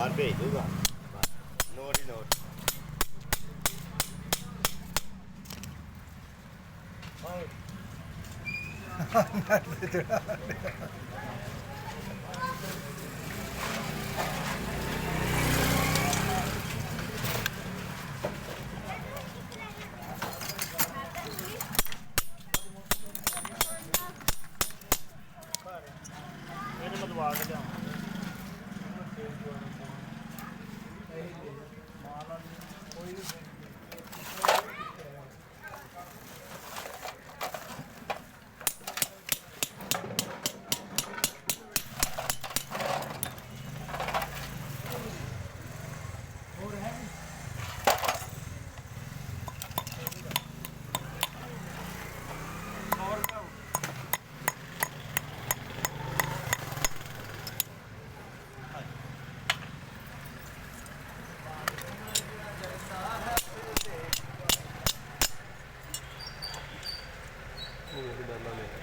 ਬਾਹਰ ਭੇਜ ਦੂਗਾ ਨੋਟ ਹੀ ਨੋਟ ਇਹਨੇ ਮਤਵਾ ਕੇ ਲਿਆਵਾਂ ਉਹ ਵੀ ਡਰ ਲਾ ਲਿਆ